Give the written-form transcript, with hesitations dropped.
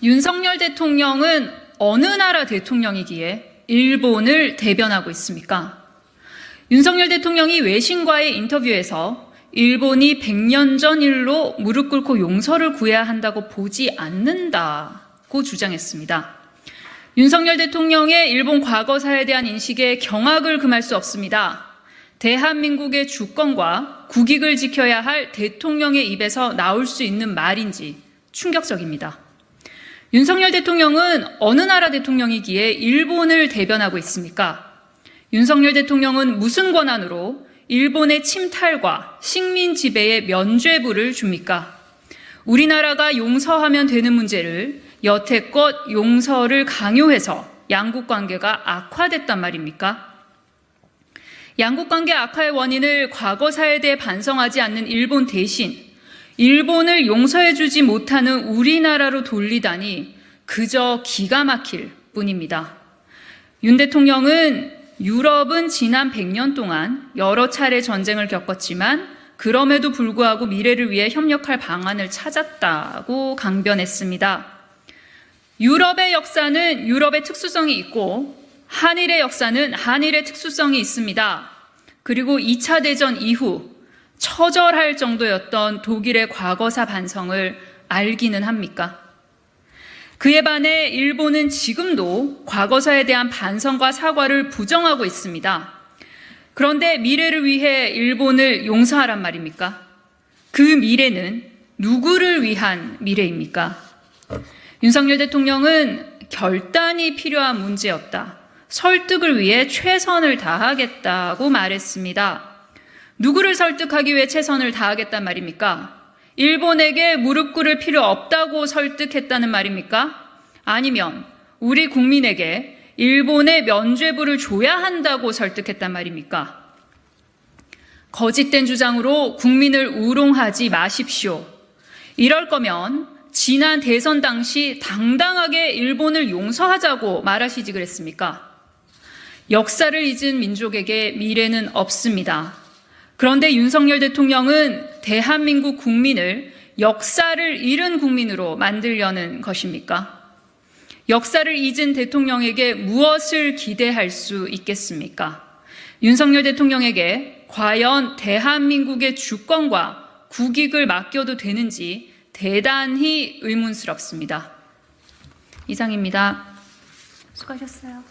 윤석열 대통령은 어느 나라 대통령이기에 일본을 대변하고 있습니까? 윤석열 대통령이 외신과의 인터뷰에서 일본이 100년 전 일로 무릎 꿇고 용서를 구해야 한다고 보지 않는다고 주장했습니다. 윤석열 대통령의 일본 과거사에 대한 인식에 경악을 금할 수 없습니다. 대한민국의 주권과 국익을 지켜야 할 대통령의 입에서 나올 수 있는 말인지 충격적입니다. 윤석열 대통령은 어느 나라 대통령이기에 일본을 대변하고 있습니까? 윤석열 대통령은 무슨 권한으로 일본의 침탈과 식민 지배에 면죄부를 줍니까? 우리나라가 용서하면 되는 문제를 여태껏 용서를 강요해서 양국 관계가 악화됐단 말입니까? 양국 관계 악화의 원인을 과거사에 대해 반성하지 않는 일본 대신 일본을 용서해주지 못하는 우리나라로 돌리다니 그저 기가 막힐 뿐입니다. 윤 대통령은 유럽은 지난 100년 동안 여러 차례 전쟁을 겪었지만 그럼에도 불구하고 미래를 위해 협력할 방안을 찾았다고 강변했습니다. 유럽의 역사는 유럽의 특수성이 있고 한일의 역사는 한일의 특수성이 있습니다. 그리고 2차 대전 이후 처절할 정도였던 독일의 과거사 반성을 알기는 합니까? 그에 반해 일본은 지금도 과거사에 대한 반성과 사과를 부정하고 있습니다. 그런데 미래를 위해 일본을 용서하란 말입니까? 그 미래는 누구를 위한 미래입니까? 윤석열 대통령은 결단이 필요한 문제였다. 설득을 위해 최선을 다하겠다고 말했습니다. 누구를 설득하기 위해 최선을 다하겠단 말입니까? 일본에게 무릎 꿇을 필요 없다고 설득했다는 말입니까? 아니면 우리 국민에게 일본의 면죄부를 줘야 한다고 설득했단 말입니까? 거짓된 주장으로 국민을 우롱하지 마십시오. 이럴 거면 지난 대선 당시 당당하게 일본을 용서하자고 말하시지 그랬습니까? 역사를 잊은 민족에게 미래는 없습니다. 그런데 윤석열 대통령은 대한민국 국민을 역사를 잃은 국민으로 만들려는 것입니까? 역사를 잊은 대통령에게 무엇을 기대할 수 있겠습니까? 윤석열 대통령에게 과연 대한민국의 주권과 국익을 맡겨도 되는지 대단히 의문스럽습니다. 이상입니다. 수고하셨어요.